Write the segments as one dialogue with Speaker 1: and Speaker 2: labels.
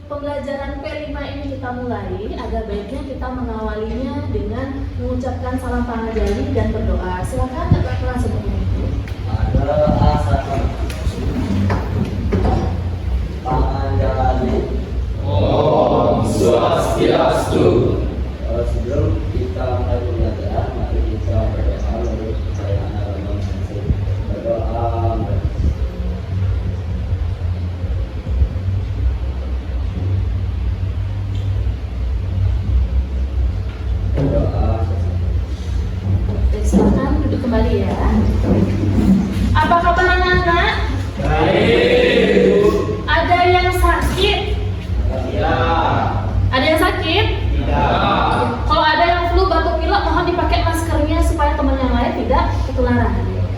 Speaker 1: pembelajaran P5 ini kita mulai, ada baiknya kita mengawalinya dengan mengucapkan salam pangandaran dan berdoa. Silakan kakak kelas untuk itu.
Speaker 2: Ada asal pangandaran.
Speaker 3: Om Swastiastu.
Speaker 2: Sebelum kita mulai pembelajaran, mari kita berdoa menurut kepercayaan agama masing-masing. Berdoa.
Speaker 1: Silakan duduk kembali ya. Apa kabar anak-anak?
Speaker 3: Baik.
Speaker 1: Ada yang sakit?
Speaker 3: Ya.
Speaker 1: Ada yang sakit?
Speaker 3: Tidak.
Speaker 1: Kalau ada yang flu, batuk pilek, mohon dipakai maskernya supaya teman yang lain tidak ketularan.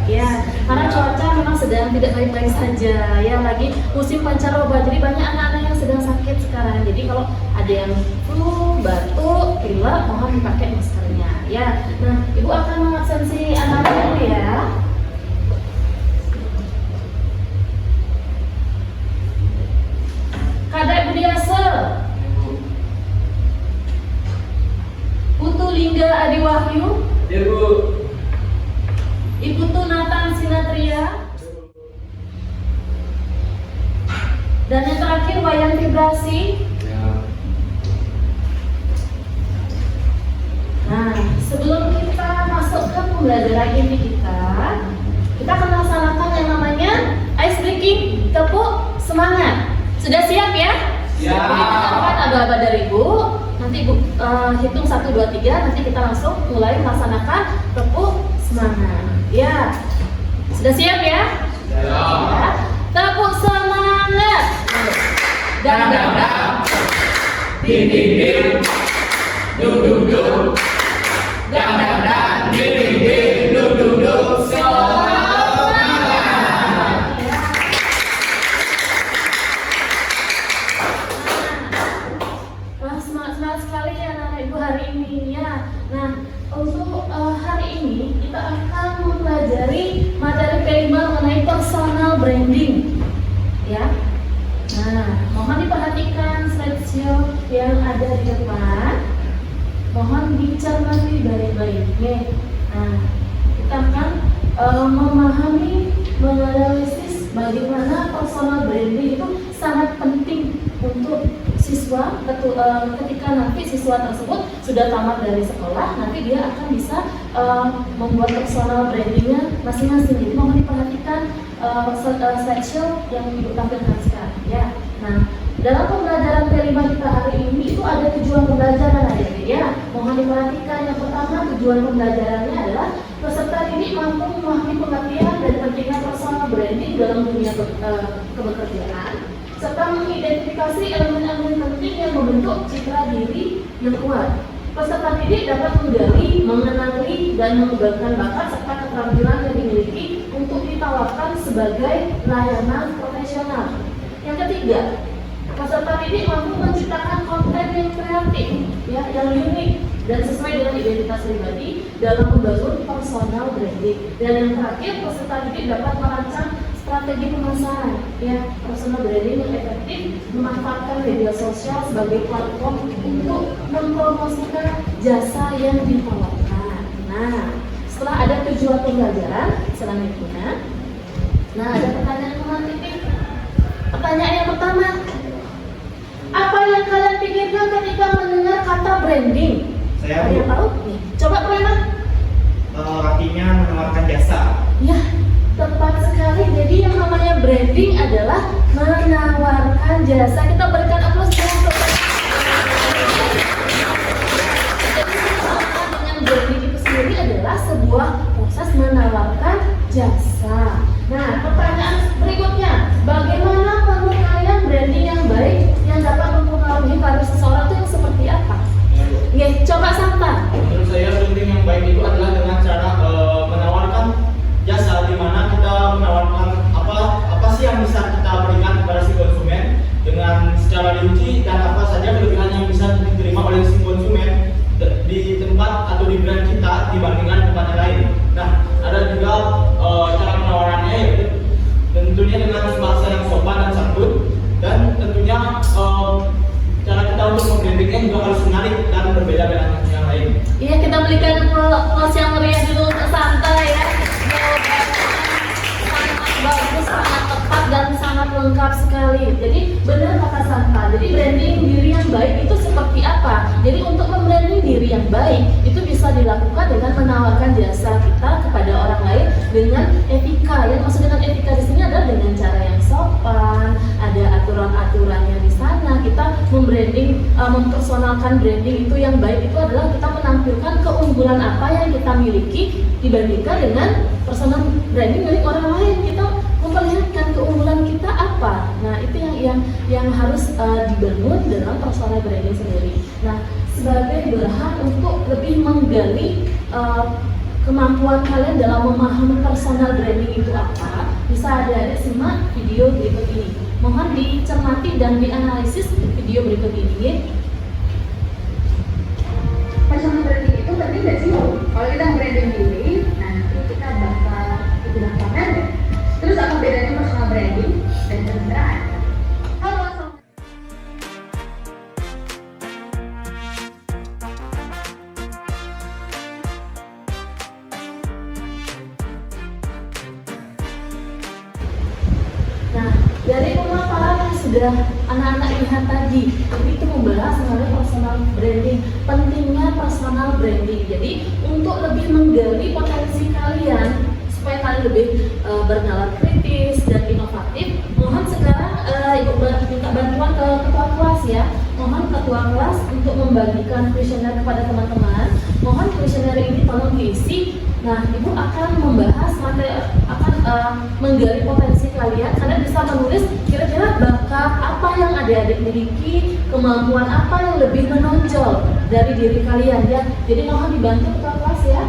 Speaker 1: Ya, karena cuaca memang sedang tidak baik-baik saja. Ya, lagi musim pancaroba, jadi banyak anak-anak yang sedang sakit sekarang. Jadi kalau ada yang flu, batuk, pilek, mohon dipakai maskernya. Ya, nah ibu akan mengabsensi anak-anak dulu ya. Kadek Budiase, Putu Lingga Adi Wahyu,
Speaker 3: Ibu.
Speaker 1: Ibu Tu Nathan Sinatria, dan yang terakhir Wayan Vibrasi.
Speaker 3: Ya.
Speaker 1: Nah, sebelum kita masuk ke pembelajaran ini kita akan melaksanakan yang namanya ice breaking, tepuk semangat. Sudah siap ya?
Speaker 3: Siap.
Speaker 1: Kan aba-aba dari Ibu. Nanti Ibu hitung 1, 2, 3. Nanti kita langsung mulai melaksanakan tepuk semangat. Ya, sudah siap ya?
Speaker 3: Ya.
Speaker 1: Tepuk semangat.
Speaker 3: Dang dang dang. Ding ding ding. Duk duk duk. Dang dang dang. Ding ding ding. Duk duk duk.
Speaker 1: Wah, semangat sekali ya anak ibu hari ini ya. Nah, untuk hari ini kita akan mempelajari materi P5 mengenai personal branding ya. Nah, mohon diperhatikan slideshow yang ada di depan. Mohon dicermati baik-baik. Nah, kita akan memahami, menganalisis bagaimana personal branding itu sangat penting untuk siswa ketika nanti siswa tersebut sudah tamat dari sekolah, nanti dia akan bisa membuat personal brandingnya masing-masing. Jadi mohon diperhatikan slideshow yang Ibu tampilkan sekarang ya. Nah, dalam pembelajaran P5 kita hari ini itu ada tujuan pembelajaran adik-adik ya. Mohon diperhatikan, yang pertama tujuan pembelajarannya adalah peserta didik mampu memahami pengertian dan pentingnya personal branding dalam dunia kebekerjaan, serta mengidentifikasi elemen-elemen penting yang membentuk citra diri yang kuat. Peserta didik dapat menggali, mengenali, dan mengembangkan bakat serta keterampilan yang dimiliki untuk ditawarkan sebagai layanan profesional. Yang ketiga, peserta didik mampu menciptakan konten yang kreatif, ya, yang unik dan sesuai dengan identitas pribadi dalam membangun personal branding. Dan yang terakhir, peserta didik dapat merancang strategi pemasaran, ya, personal branding yang efektif, memanfaatkan media sosial sebagai platform untuk mempromosikan jasa yang ditawarkan. Nah, setelah ada tujuan pembelajaran selanjutnya, nah ada pertanyaan menanti. Pertanyaan yang pertama, apa yang kalian pikirkan ketika mendengar kata branding?
Speaker 4: Saya
Speaker 1: Ada yang tahu? Nih, coba Preman.
Speaker 4: artinya menawarkan jasa.
Speaker 1: Ya, tepat sekali. Jadi yang namanya branding adalah menawarkan jasa. Kita berikan aplaus untuk dengan branding itu sendiri adalah sebuah proses menawarkan jasa. Nah, pertanyaan berikutnya, bagaimana menurut kalian branding yang baik yang dapat mempengaruhi karir seseorang itu yang seperti apa? Oke, coba Santa.
Speaker 4: Menurut saya branding yang baik itu adalah dengan cara menawarkan jasa, di mana kita menawarkan apa sih yang bisa kita berikan kepada si konsumen dengan secara diuji, dan apa saja kelebihan yang bisa diterima oleh si konsumen di tempat atau di brand kita dibandingkan tempat yang lain. Nah, ada juga cara penawarannya, yaitu tentunya dengan bahasa yang sopan dan santun, dan tentunya
Speaker 1: lengkap sekali. Jadi benar kata Santa. Jadi branding diri yang baik itu seperti apa? Jadi untuk membranding diri yang baik itu bisa dilakukan dengan menawarkan jasa kita kepada orang lain dengan etika. Yang maksud dengan etika di sini adalah dengan cara yang sopan, ada aturan-aturannya di sana. Kita mempersonalkan branding itu yang baik itu adalah kita menampilkan keunggulan apa yang kita miliki dibandingkan dengan personal branding milik orang lain. Kita memperlihatkan keunggulan kita apa. Nah, itu yang harus dibangun dalam personal branding sendiri. Nah, sebagai bahan untuk lebih menggali kemampuan kalian dalam memahami personal branding itu apa, bisa adik-adik simak video berikut ini. Mohon dicermati dan dianalisis video berikut ini.
Speaker 5: Personal branding itu penting nggak sih? Kalau kita branding diri, nanti kita bakal dibilang pamer. Terus apa bedanya personal branding dan pencitraan? Halo,
Speaker 1: Nah, dari pemaparan yang sudah anak-anak lihat tadi, itu membahas mengenai personal branding, pentingnya personal branding. Jadi untuk lebih menggali potensi kalian supaya kalian lebih bernalar kritis dan inovatif, mohon sekarang Ibu minta bantuan ke ketua kelas ya. Mohon ketua kelas untuk membagikan kuesioner kepada teman-teman. Mohon kuesioner ini tolong diisi. Nah, Ibu akan membahas materi, akan menggali potensi kalian. Kalian bisa menulis kira-kira bakat apa yang adik-adik miliki, kemampuan apa yang lebih menonjol dari diri kalian ya. Jadi mohon dibantu ketua kelas ya.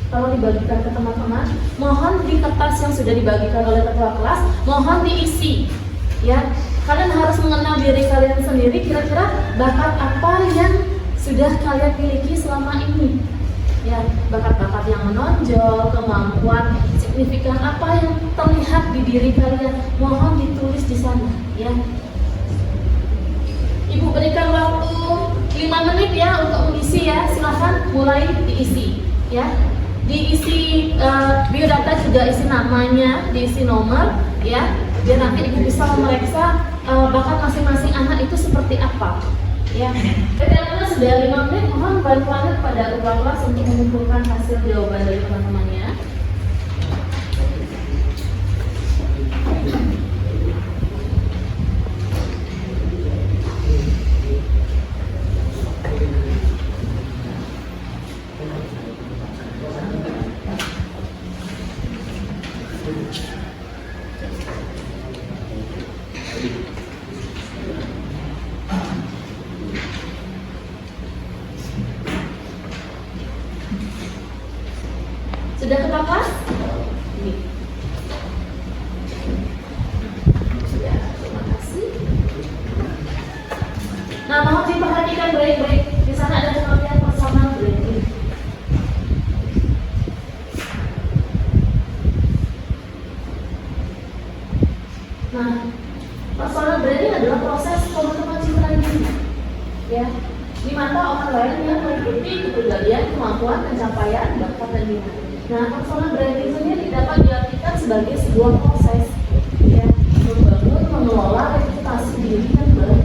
Speaker 1: Kalau dibagikan ke teman-teman, mohon di kertas yang sudah dibagikan oleh ketua kelas, mohon diisi ya. Kalian harus mengenal diri kalian sendiri, kira-kira bakat apa yang sudah kalian miliki selama ini ya, bakat-bakat yang menonjol, kemampuan signifikan apa yang terlihat di diri kalian, mohon ditulis di sana ya. Ibu berikan waktu 5 menit ya untuk mengisi ya. Silahkan mulai diisi ya. Diisi biodata juga, isi namanya, diisi nomor ya, biar nanti Ibu bisa memeriksa bakat masing-masing anak itu seperti apa ya. Karena sudah 5 menit, mohon bantuannya kepada ketua kelas untuk mengumpulkan hasil jawaban dari teman-temannya. Sudah ketua kelas? Ini. Ya, terima kasih. Nah, mohon diperhatikan baik-baik. Di sana ada pengertian personal branding. Nah, personal branding adalah proses pembentukan citra diri, ya, di mata orang lain yang mengikuti kepribadian, kemampuan, pencapaian, bakat dan minat. Nah, personal branding sendiri dapat diartikan sebagai sebuah proses, ya, membangun, mengelola reputasi diri yang baik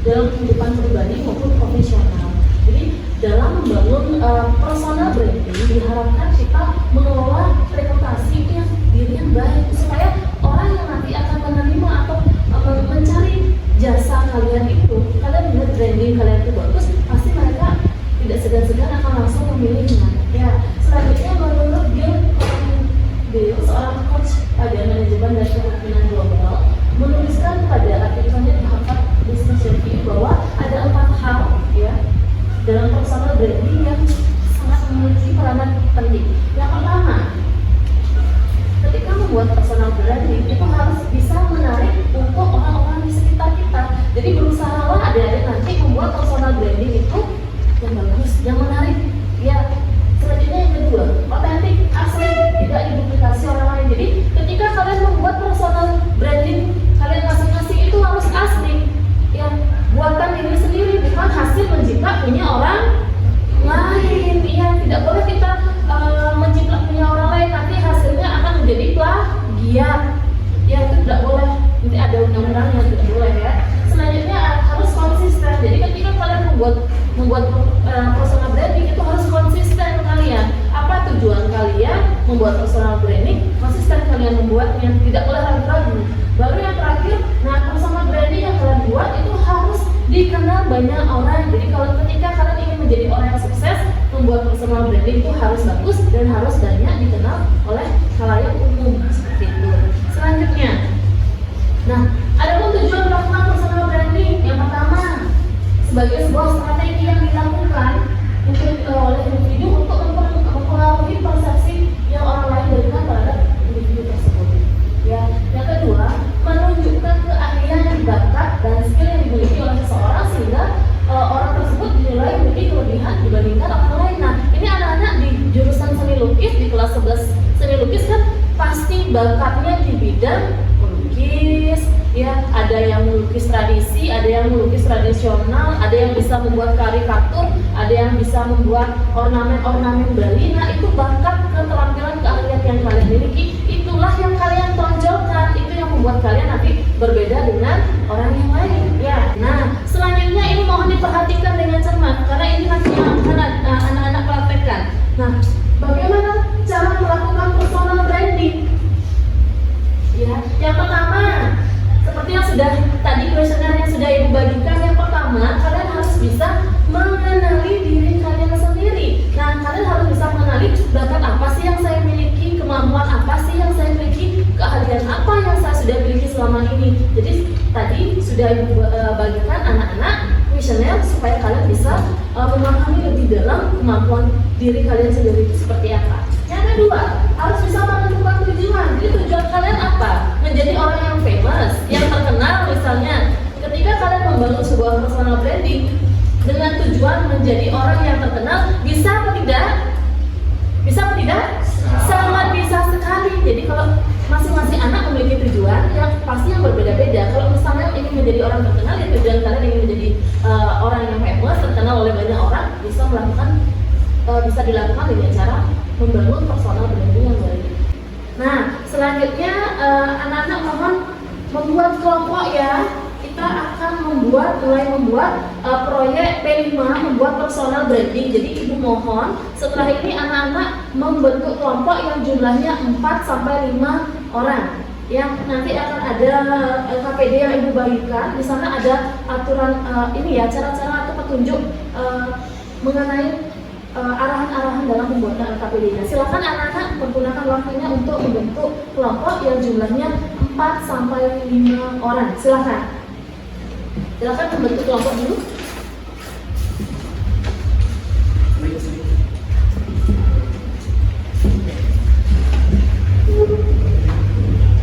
Speaker 1: dalam kehidupan pribadi maupun profesional. Jadi dalam membangun personal branding diharapkan kita mengelola reputasi yang diri yang baik supaya orang yang nanti akan menerima atau mencari jasa kalian itu, kalian melihat branding kalian itu bagus, pasti mereka tidak segan-segan akan langsung memilihnya. Ya, selanjutnya menurut Bill, seorang coach pada manajemen dan kepemimpinan global, menuliskan pada artikelnya di Harvard Business Review bahwa ada 4 hal ya dalam personal branding yang sangat memiliki peranan penting. Yang pertama, ketika membuat personal branding itu harus bisa menarik untuk orang-orang di sekitar kita. Jadi berusahalah adik-adik nanti membuat personal branding itu yang bagus, yang menarik. Ya, selanjutnya yang kedua, otentik, asli, tidak diduplikasi orang lain. Jadi ketika kalian membuat personal branding kalian masing-masing itu harus asli, ya, buatan diri sendiri, bukan hasil mencipta punya orang lain. Ya, tidak boleh kita mencipta punya orang lain, nanti hasilnya akan menjadi plagiat. Ya, itu tidak boleh. Nanti ada dikenal banyak orang. Jadi kalau ketika kalian ingin menjadi orang yang sukses, membuat personal branding itu harus bagus dan harus banyak dikenal oleh khalayak umum seperti itu. Selanjutnya, nah, ada pun tujuan melakukan personal branding. Yang pertama, sebagai sebuah strategi yang dilakukan oleh individu untuk mempengaruhi persepsi yang orang lain berikan terhadap individu tersebut. Ya, yang kedua, menunjukkan keahlian, bakat, dan skill yang dimiliki oleh seseorang sehingga orang tersebut dinilai memiliki kelebihan dibandingkan orang lain. Nah, ini anak-anak di jurusan seni lukis di kelas 11 seni lukis kan pasti bakatnya di bidang melukis. Ya, ada yang melukis tradisi, ada yang melukis tradisional, ada yang bisa membuat karikatur, ada yang bisa membuat ornamen-ornamen Bali. Nah, itu bakat, keterampilan, keahlian yang kalian miliki, itulah yang kalian tonjolkan, itu yang membuat kalian nanti berbeda dengan orang yang lain. Ya, nah selanjutnya ini mohon diperhatikan dengan cermat karena ini nanti yang akan anak-anak praktekkan. Nah, bagaimana cara melakukan personal branding? Ya, yang pertama, seperti yang sudah tadi kuesioner yang sudah ibu bagikan, yang pertama kalian harus bisa mengenali diri kalian sendiri. Nah, kalian harus bisa mengenali bakat apa sih yang saya miliki, kemampuan apa sih yang saya miliki, keahlian apa yang saya sudah miliki selama ini. Jadi tadi sudah ibu bagikan anak-anak kuesioner supaya kalian bisa memahami lebih dalam kemampuan diri kalian sendiri itu seperti apa. Yang kedua, harus bisa menentukan tujuan. Jadi tujuan kalian apa? Menjadi orang yang famous, yang terkenal misalnya. Ketika kalian membangun sebuah personal branding dengan tujuan menjadi orang yang terkenal, bisa atau tidak? Bisa atau tidak? Sangat bisa sekali. Jadi kalau masing-masing anak memiliki tujuan yang pasti yang berbeda-beda. Kalau misalnya ingin menjadi orang terkenal, ya tujuan kalian ingin menjadi orang yang famous, terkenal oleh banyak orang, bisa dilakukan dengan cara membangun personal branding yang baik. Nah, selanjutnya anak-anak mohon membuat kelompok ya. Kita akan mulai membuat proyek P5 membuat personal branding. Jadi ibu mohon setelah ini anak-anak membentuk kelompok yang jumlahnya 4 sampai 5 orang. Ya, nanti akan ada KPD yang ibu bagikan. Di sana ada aturan ini ya, cara-cara atau petunjuk mengenai arahan-arahan dalam pembuatan LKPD-nya. Silakan anak-anak menggunakan waktunya untuk membentuk kelompok yang jumlahnya 4 sampai 5 orang. Silakan membentuk kelompok dulu.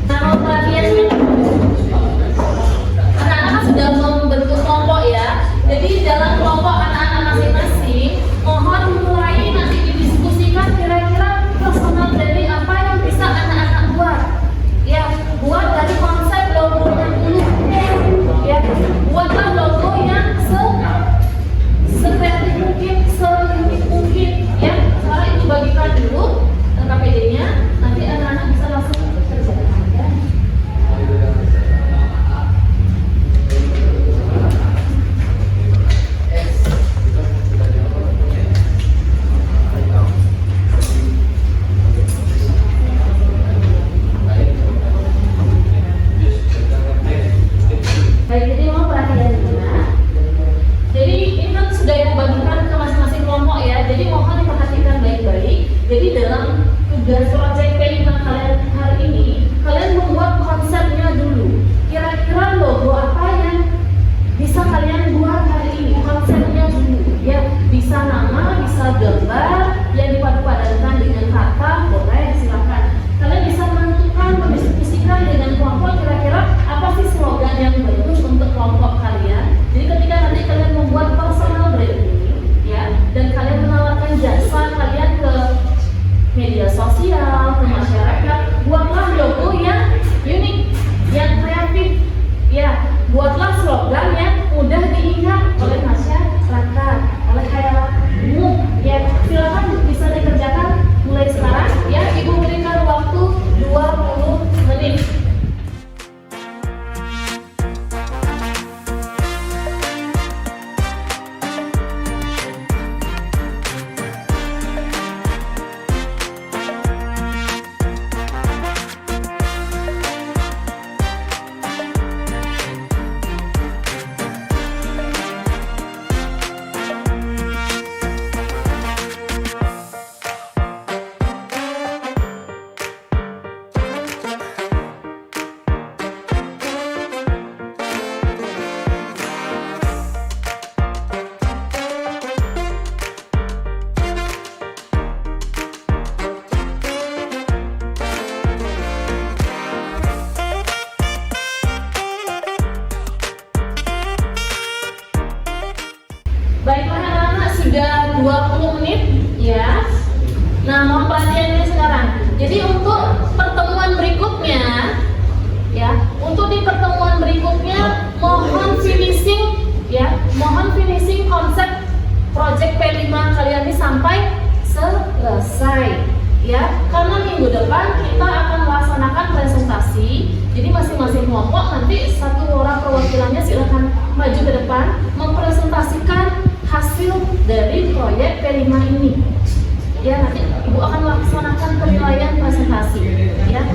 Speaker 1: Nah, perhatiannya anak-anak sudah membentuk kelompok ya. Jadi dalam kelompok anak-anak masing-masing mohon mulai nanti didiskusikan kira-kira personal branding apa yang bisa anak-anak buat. Ya, buat dari konsep logonya dulu. Ya, buatlah logo yang Baiklah anak-anak, sudah 20 menit ya. Nah, mohon perhatiannya sekarang. Jadi untuk pertemuan berikutnya ya, untuk di pertemuan berikutnya mohon finishing ya, mohon finishing konsep project P5 kalian ini sampai selesai ya. Karena minggu depan kita akan melaksanakan presentasi. Jadi masing-masing kelompok nanti satu orang perwakilannya silakan maju ke depan mempresentasikan hasil dari proyek P5 ini. Ya, nanti Ibu akan melaksanakan penilaian presentasi ya.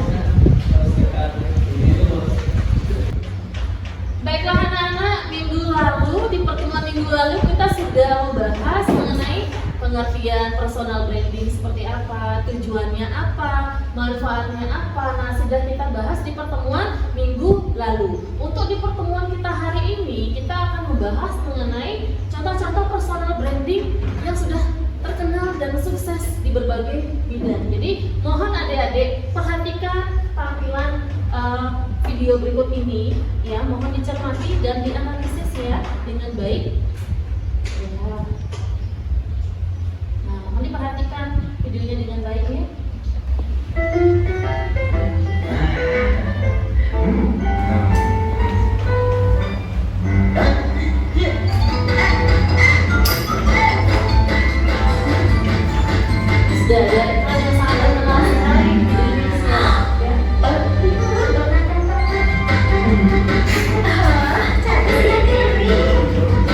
Speaker 1: Baiklah anak-anak, minggu lalu di pertemuan minggu lalu kita sudah membahas mengenai pengertian personal branding seperti apa, tujuannya apa, manfaatnya apa. Nah, sudah kita bahas di pertemuan minggu lalu. Untuk di pertemuan kita hari ini, kita akan membahas mengenai contoh-contoh personal branding yang sudah terkenal dan sukses di berbagai bidang. Jadi, mohon adik-adik perhatikan tampilan video berikut ini ya, mohon dicermati dan dianalisis ya dengan baik. Ya. Nah, mohon diperhatikan videonya dengan baik ya. Sudah ada iklan yang sangat terkenal sekali di Indonesia ya.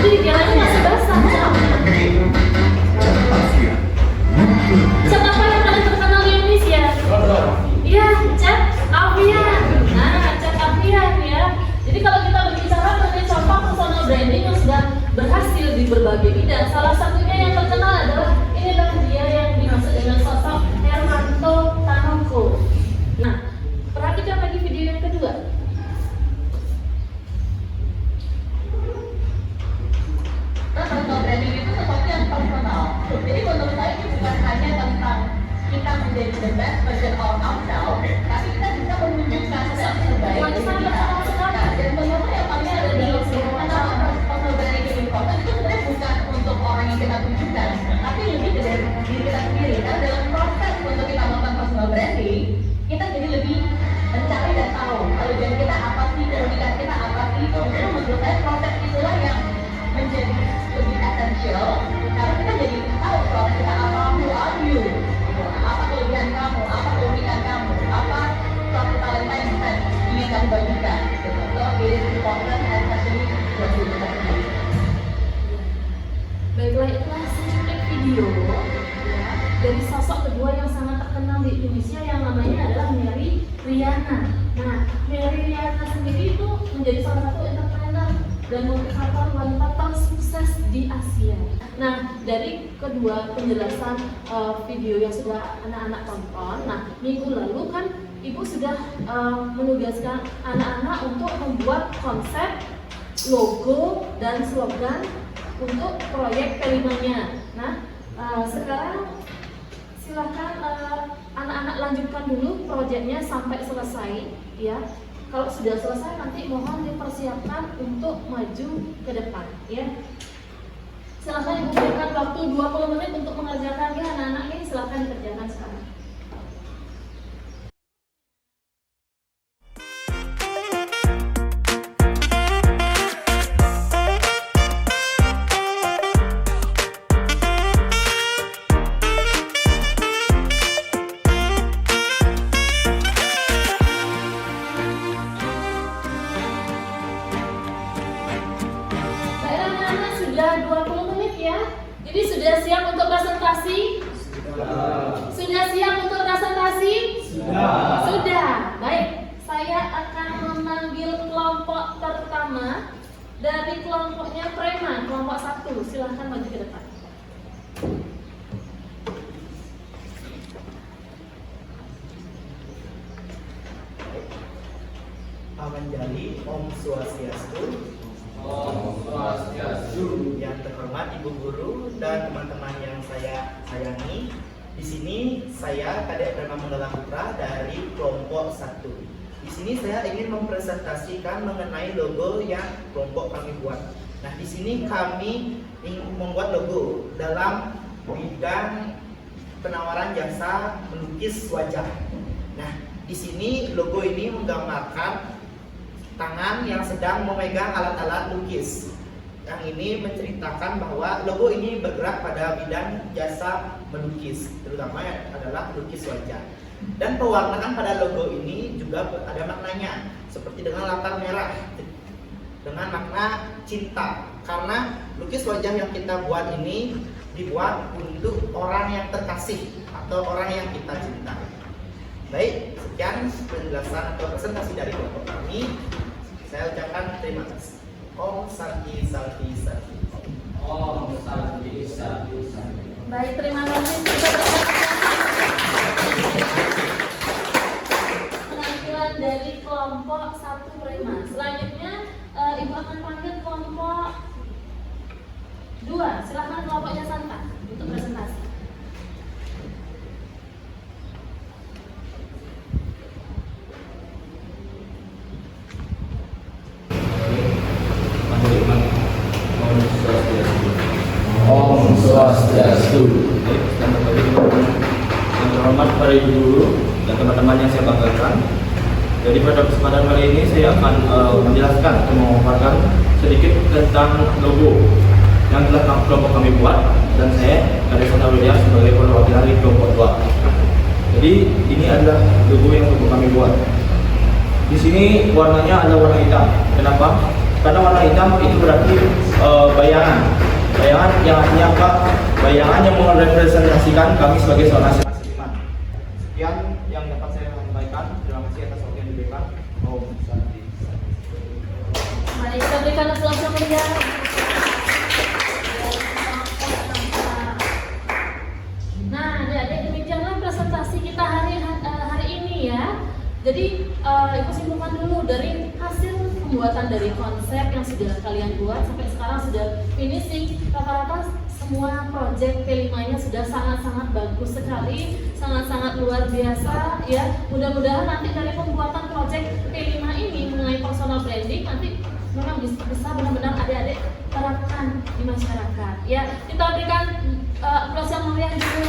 Speaker 1: Jadi dikiranya masih basah. Cat apa yang paling terkenal di Indonesia? Iya, cat Avian. Nah, cat Avian ya. Jadi kalau kita berbicara mengenai contoh personal branding yang sudah berhasil di berbagai bidang, salah satunya yang terkenal adalah inilah dia yang dimaksud dengan sosok Hermanto Tanoko. Nah, perhatikan lagi video yang kedua.
Speaker 5: Personal branding itu sesuatu yang personal. Jadi menurut saya ini bukan hanya tentang kita menjadi the best version of ourselves, tapi kita bisa menunjukkan self terbaik dari kita. Nah, dan ternyata yang paling ada di personal branding ini important itu sebenarnya bukan untuk orang yang kita tunjukkan, tapi lebih dari diri kita sendiri. Karena dalam proses untuk kita melakukan personal branding, kita jadi lebih mencari dan tahu kalau diri kita apa sih, keunikan kita apa sih. Jadi menurut saya proses itulah yang menjadi lebih esensial, karena kita jadi tahu soal kita apa, who are you, apa kelebihan kamu, apa keunikan kamu, apa suatu talenta yang bisa ingin kamu bagikan gitu. So it is important especially buat diri kita sendiri.
Speaker 1: Baiklah, itulah seculik video ya, dari sosok kedua yang sangat terkenal di Indonesia yang namanya adalah Mary Riana. Nah, Mary Riana sendiri itu menjadi salah satu entrepreneur dan motivator wanita tersukses di Asia. Nah, dari kedua penjelasan video yang sudah anak-anak tonton, nah minggu lalu kan Ibu sudah menugaskan anak-anak untuk membuat konsep, logo, dan slogan untuk proyek P5-nya. Nah, sekarang silakan anak-anak lanjutkan dulu proyeknya sampai selesai ya. Kalau sudah selesai nanti mohon dipersiapkan untuk maju ke depan ya. Silakan Ibu berikan waktu 20 menit untuk mengerjakan ya anak-anak ini, silakan dikerjakan sekarang. Sudah 20 menit ya. Jadi sudah siap untuk presentasi? Sudah siap untuk presentasi? Sudah. Baik, saya akan memanggil kelompok pertama dari kelompoknya Preman, kelompok 1. Silahkan maju ke depan.
Speaker 6: Amanjali, Om Swastiastu.
Speaker 3: Om Swastiastu.
Speaker 6: Yang terhormat Ibu Guru dan teman-teman yang saya sayangi. Di sini saya Kadek Prema Manggala Putra dari kelompok 1. Di sini saya ingin mempresentasikan mengenai logo yang kelompok kami buat. Nah, di sini kami ingin membuat logo dalam bidang penawaran jasa melukis wajah. Nah, di sini logo ini menggambarkan tangan yang sedang memegang alat-alat lukis. Yang ini menceritakan bahwa logo ini bergerak pada bidang jasa melukis, terutama adalah lukis wajah. Dan pewarnaan pada logo ini juga ada maknanya, seperti dengan latar merah, dengan makna cinta. Karena lukis wajah yang kita buat ini dibuat untuk orang yang terkasih atau orang yang kita cintai. Baik, sekian penjelasan atau presentasi dari kelompok kami. Saya ucapkan terima kasih. Om Santi Santi Santi.
Speaker 2: Om Santi Santi Santi.
Speaker 1: Baik, terima kasih. Penampilan dari kelompok 1 Prima. Selanjutnya Ibu akan panggil kelompok 2. Silakan kelompoknya Santa untuk presentasi.
Speaker 2: Om Swastiastu.
Speaker 3: Yang terhormat para ibu guru dan teman-teman yang saya banggakan. Jadi pada kesempatan kali ini saya akan menjelaskan atau memaparkan sedikit tentang logo yang telah kelompok kami buat, dan saya Karisana Widya sebagai perwakilan dari kelompok 2. Jadi ini adalah logo yang kelompok kami buat. Di sini warnanya adalah warna hitam. Kenapa? Karena warna hitam itu berarti bayangan. Bayangan yang artinya apa? Bayangan yang merepresentasikan kami sebagai seorang seniman. Sekian yang dapat saya sampaikan. Terima kasih atas waktu yang diberikan. Om Santi.
Speaker 1: Mari kita berikan aplaus yang meriah. Nah, adik-adik, demikianlah presentasi kita hari ini ya. Jadi Ibu simpulkan dulu dari hasil pembuatan dari konsep yang sudah kalian buat sampai sekarang sudah finishing. Rata-rata semua project P5-nya sudah sangat-sangat bagus sekali, sangat-sangat luar biasa ya. Mudah-mudahan nanti dari pembuatan project P5 ini mengenai personal branding nanti memang bisa benar-benar adik-adik terapkan di masyarakat ya. Kita berikan aplaus yang meriah dulu.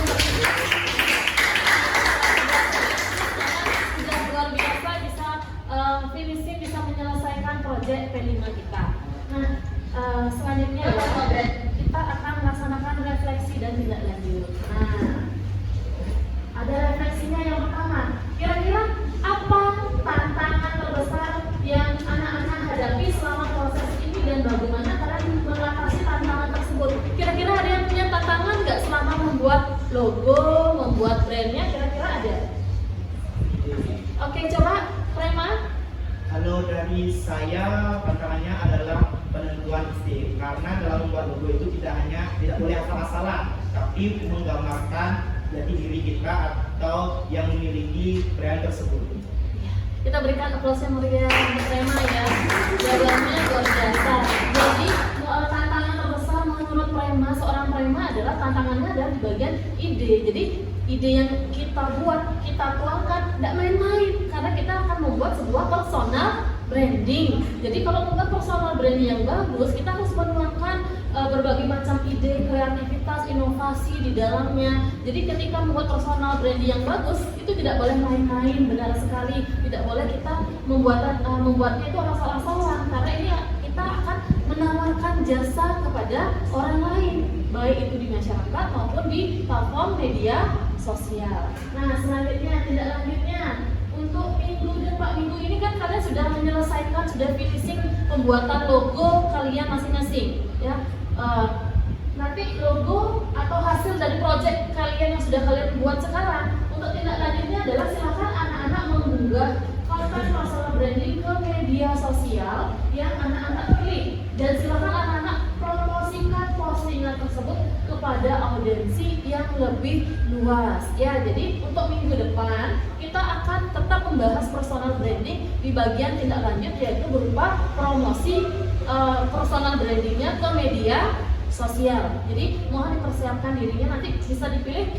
Speaker 1: Sudah luar biasa bisa finishing, bisa menyelesaikan project P5 kita. Nah, selanjutnya ya, kita akan melaksanakan refleksi dan tindak lanjut. Nah, ada refleksinya yang pertama. Kira-kira apa tantangan terbesar yang anak-anak hadapi selama proses ini dan bagaimana kalian mengatasi tantangan tersebut? Kira-kira ada yang punya tantangan nggak selama membuat logo, membuat brandnya? Kira-kira ada? Oke, coba Prema.
Speaker 6: Kalau dari saya, tantangannya adalah penentuan istilah. Karena dalam membuat logo itu tidak boleh asal-asalan, tapi menggambarkan jati diri kita atau yang memiliki brand tersebut.
Speaker 1: Kita berikan aplaus yang meriah untuk Prema ya. Jawabannya luar biasa. Jadi tantangan terbesar menurut Prema, seorang Prema adalah tantangannya adalah di bagian ide. Jadi ide yang kita buat, kita tuangkan, tidak main-main karena kita akan membuat sebuah personal branding. Jadi kalau membuat personal branding yang bagus, kita harus menuangkan berbagai macam ide, kreativitas, inovasi di dalamnya. Jadi ketika membuat personal branding yang bagus, itu tidak boleh main-main, benar sekali. Tidak boleh kita membuatnya itu asal-asalan, karena ini kita akan menawarkan jasa kepada orang lain, baik itu di masyarakat maupun di platform media sosial. Nah, selanjutnya tindak lanjutnya untuk minggu ini kan kalian sudah menyelesaikan, sudah finishing pembuatan logo kalian masing-masing ya. Nanti logo atau hasil dari project kalian yang sudah kalian buat sekarang, untuk tindak lanjutnya adalah silakan anak-anak mengunggah konten personal branding ke media sosial yang anak-anak pilih, dan silakan anak-anak promosikan postingan tersebut kepada audiensi yang lebih luas ya. Jadi untuk minggu depan kita akan tetap membahas personal branding di bagian tindak lanjut, yaitu berupa promosi personal brandingnya ke media sosial. Jadi mohon dipersiapkan dirinya, nanti bisa dipilih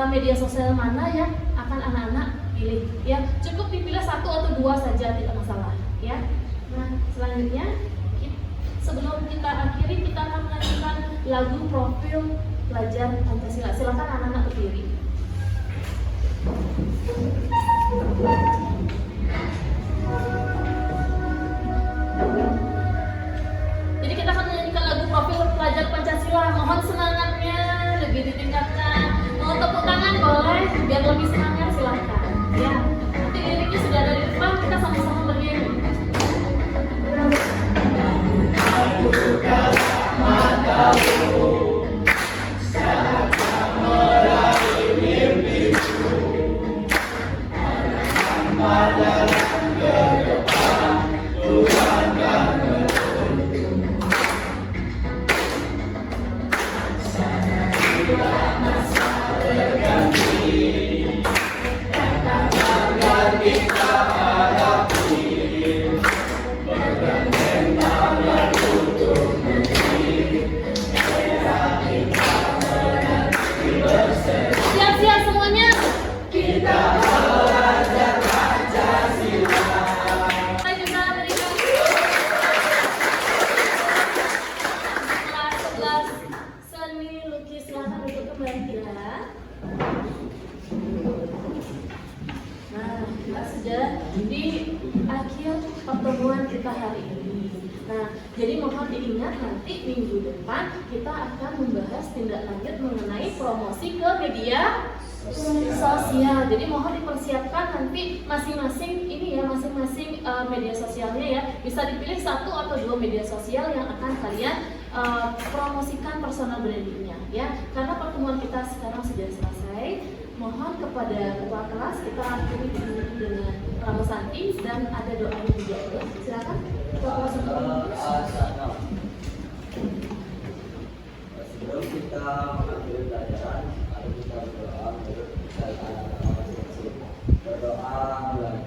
Speaker 1: media sosial mana yang akan anak-anak pilih ya. Cukup dipilih 1 atau 2 saja, tidak masalah ya. Nah, selanjutnya sebelum kita akhiri, kita akan menyanyikan lagu profil pelajar Pancasila. Silakan anak-anak berdiri. Jadi kita akan menyanyikan lagu profil pelajar Pancasila. Mohon semangatnya lebih ditingkatkan. Mau tepuk tangan boleh, biar lebih semangat silahkan. Ya, nanti liriknya sudah ada di depan, kita sama-sama bernyanyi. Siap-siap semuanya. Kita belajar Pancasila. Kita juga berikan kelas 11 seni lukis. Silakan untuk kembali ya. Nah, kita sudah di akhir pertemuan kita hari ini. Nah, jadi mohon diingat nanti minggu depan kita akan membahas tindak lanjut mengenai promosi ke media sosial. Jadi mohon dipersiapkan nanti masing-masing ini ya, masing-masing media sosialnya ya. Bisa dipilih 1 atau 2 media sosial yang akan kalian promosikan personal brandingnya ya. Karena pertemuan kita sekarang sudah selesai. Mohon kepada kepala kelas kita akhiri dengan Ramo Santi dan ada doanya juga. Silakan.
Speaker 2: Sebelum kita mengambil pelajaran, mari kita berdoa menurut anak-anak masing-masing. Berdoa mulai.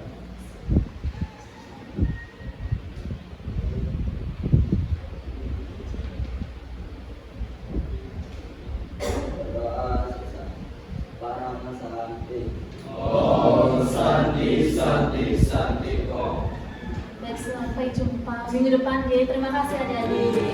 Speaker 2: Berdoa selesai. Para Santi.
Speaker 3: Om Santi Santi Santi Om.
Speaker 1: Baik, sampai jumpa minggu depan ya. Terima kasih adik-adik.